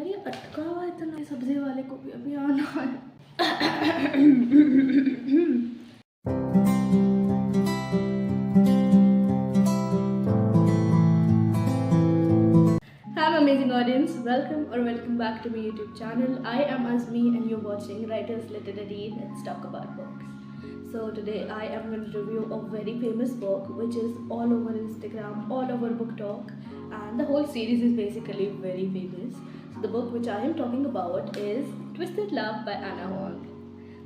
यार ये अटका हुआ इतना सब्जी वाले को भी अभी आना है. Hello amazing audience, welcome back to my YouTube channel. I am Azmi and you're watching Writers Literary. Let's talk about books. So today I am going to review a very famous book which is all over Instagram, all over BookTok, and the whole series is basically very famous. So the book which I am talking about is Twisted Love by Ana Huang.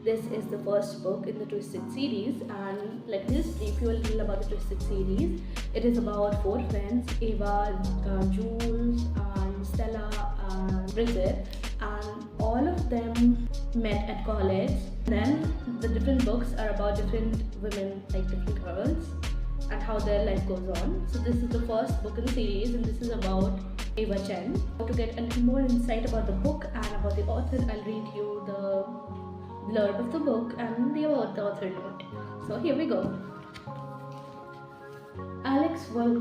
This is the first book in the Twisted series, and let me just brief you a little about the Twisted series. It is about 4 friends, Ava, Jules, Stella and Bridget, and all of them met at college. Then the different books are about different women, like different girls, and how their life goes on. So this is the first book in the series, and this is about Ava Chen. To get a little more insight about the book and about the author, I'll read you the blurb of the book and the author note. So here we go. Alex Huang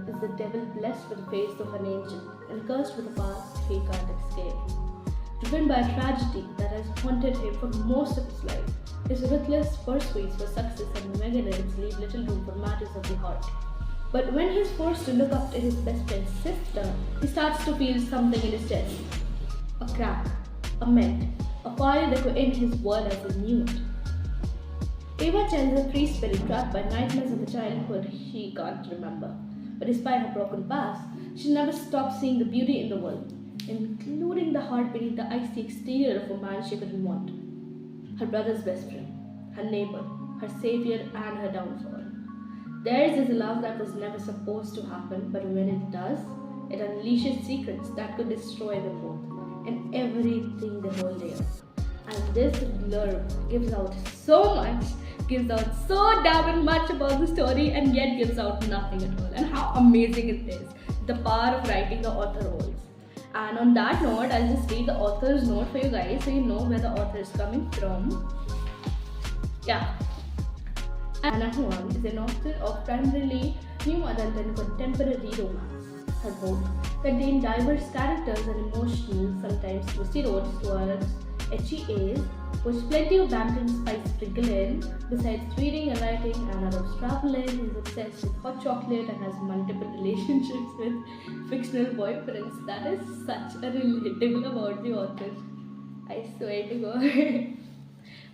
is the devil blessed with the face of an angel and cursed with a past he can't escape. Driven by a tragedy that has haunted him for most of his life, his ruthless pursuits for success and magazines leave little room for matters of the heart. But when he is forced to look after his best friend's sister, he starts to feel something in his chest. A crack, a mend, a fire that could end his world as he knew it. Ava Chen is a free spirit trapped by nightmares of a childhood she can't remember. But despite her broken past, she never stopped seeing the beauty in the world, including the heart beneath the icy exterior of a man she couldn't want. Her brother's best friend, her neighbor, her savior, and her downfall. Theirs is a love that was never supposed to happen, but when it does, it unleashes secrets that could destroy them both and everything they hold dear. And this blurb gives out so much, gives out so damn much about the story, and yet gives out nothing at all. And how amazing it is, the power of writing the author holds. And on that note, I'll just read the author's note for you guys so you know where the author is coming from. Yeah. Ana Huang is an author of primarily new adult and contemporary romance. Her book contains diverse characters and emotions, sometimes twisty roads towards HEAs, with plenty of banter and spice sprinkled in. Besides reading and writing, Anna loves traveling, is obsessed with hot chocolate, and has multiple relationships with fictional boyfriends. That is such a relatable about the author. I swear to God.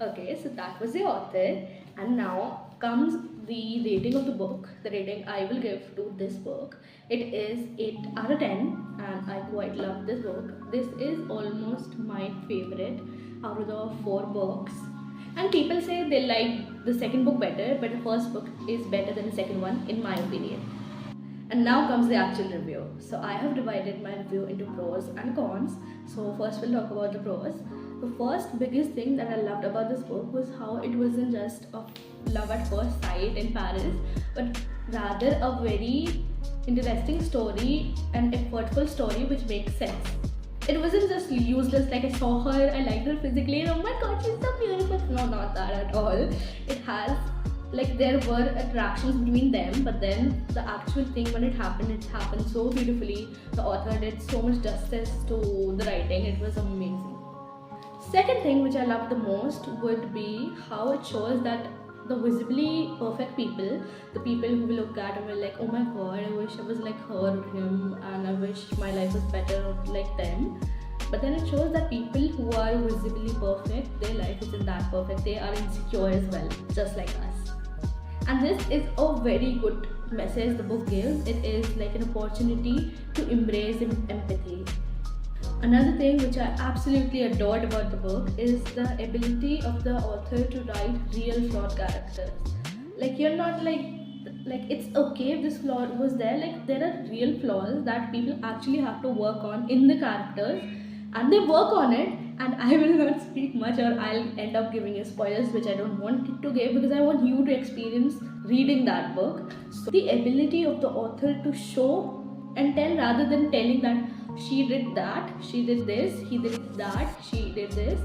Okay, so that was the author, and now comes the rating of the book. The rating I will give to this book, it is 8 out of 10, and I quite love this book. This is almost my favorite out of the 4 books, and people say they like the second book better, but the first book is better than the second one in my opinion. And now comes the actual review. So I have divided my review into pros and cons. So first we'll talk about the pros. The first biggest thing that I loved about this book was how it wasn't just a love at first sight in Paris, but rather a very interesting story and effortful story which makes sense. It wasn't just useless, like I saw her, I liked her physically, and oh my god, she's so beautiful. No, not that at all. It has, like, there were attractions between them, but then the actual thing when it happened so beautifully. The author did so much justice to the writing, it was amazing. Second thing which I loved the most would be how it shows that the visibly perfect people, the people who will look at and will like, oh my god, I wish I was like her or him, and I wish my life was better like them. But then it shows that people who are visibly perfect, their life isn't that perfect. They are insecure as well, just like us. And this is a very good message the book gives. It is like an opportunity to embrace empathy. Another thing which I absolutely adored about the book is the ability of the author to write real flawed characters. Like, you're not like it's okay if this flaw was there. Like, there are real flaws that people actually have to work on in the characters, and they work on it. And I will not speak much, or I'll end up giving you spoilers which I don't want to give, because I want you to experience reading that book. So the ability of the author to show and tell, rather than telling that she did that, she did this, he did that, she did this.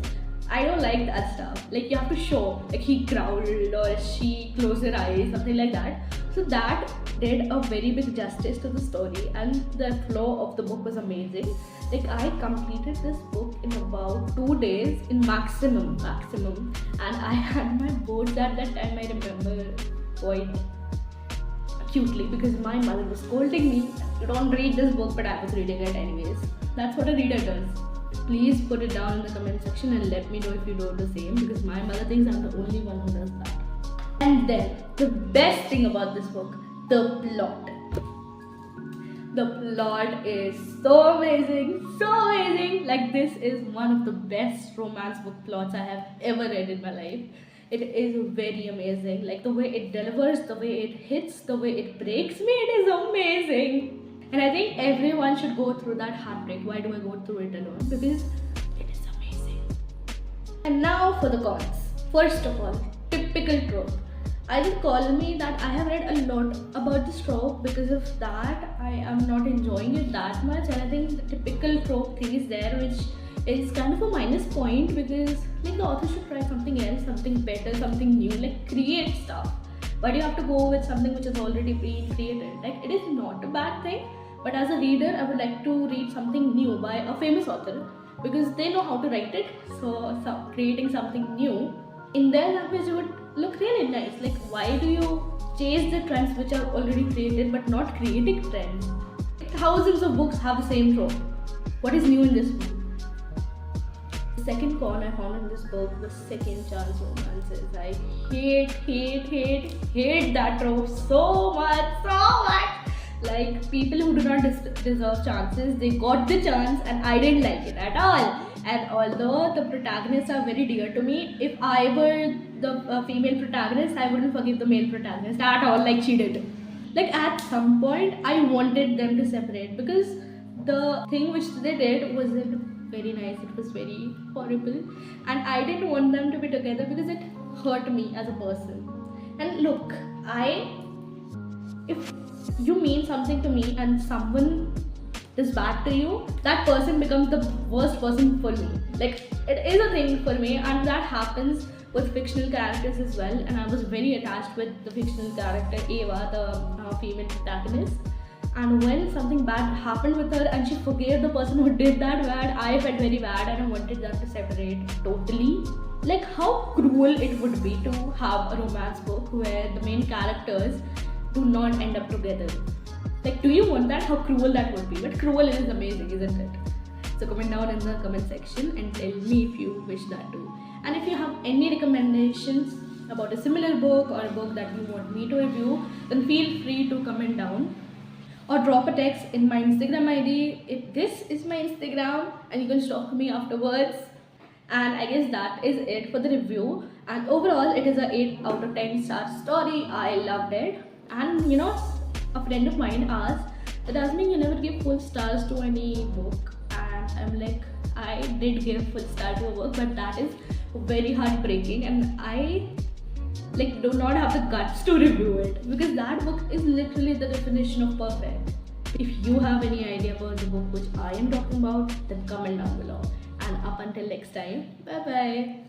I don't like that stuff. Like, you have to show, like, he growled or she closed her eyes, something like that. So So that did a very big justice to the story, and the flow of the book was amazing. Like, I completed this book in about 2 days in maximum, and I had my boards at that time, I remember quite acutely, because my mother was scolding me, you don't read this book, but I was reading it anyways. That's what a reader does. Please put it down in the comment section and let me know if you do the same, because my mother thinks I'm the only one who does that. And then, the best thing about this book, the plot. The plot is so amazing, so amazing. Like, this is one of the best romance book plots I have ever read in my life. It is very amazing. Like, the way it delivers, the way it hits, the way it breaks me, it is amazing. And I think everyone should go through that heartbreak. Why do I go through it alone? Because it is amazing. And now for the cons. First of all, typical trope. I will call me that I have read a lot about this trope. Because of that, I am not enjoying it that much. And I think the typical trope thing is there, which is kind of a minus point, because like, the author should try something else, something better, something new, like create stuff. But you have to go with something which is already pre-created. Like, it is not a bad thing, but as a reader, I would like to read something new by a famous author, because they know how to write it. So creating something new in their language would look really nice. Like, why do you chase the trends which are already created but not creating trends? Thousands of books have the same trope. What is new in this book? The second con I found in this book was second chance romances. I hate that trope so much. Like, people who do not deserve chances, they got the chance, and I didn't like it at all. And although the protagonists are very dear to me, if I were the female protagonist, I wouldn't forgive the male protagonist at all, like she did. Like, at some point, I wanted them to separate, because the thing which they did wasn't very nice. It was very horrible, and I didn't want them to be together because it hurt me as a person. And look, if you mean something to me and someone is bad to you, that person becomes the worst person for me. Like, it is a thing for me, and that happens with fictional characters as well. And I was very attached with the fictional character Ava, the female protagonist. And when something bad happened with her and she forgave the person who did that bad, I felt very bad, and I wanted them to separate totally. Like, how cruel it would be to have a romance book where the main characters do not end up together. Like, do you want that? How cruel that would be. But cruel is amazing, isn't it? So comment down in the comment section and tell me if you wish that too. And if you have any recommendations about a similar book or a book that you want me to review, then feel free to comment down or drop a text in my Instagram ID. This is my Instagram, and you can stalk me afterwards. And I guess that is it for the review. And overall, it is a 8 out of 10 star story. I loved it. And a friend of mine asked that, Azmi, you never give full stars to any book. And I'm like, I did give full star to a book, but that is very heartbreaking, and I do not have the guts to review it, because that book is literally the definition of perfect. If you have any idea about the book which I am talking about, then comment down below. And up until next time, bye bye.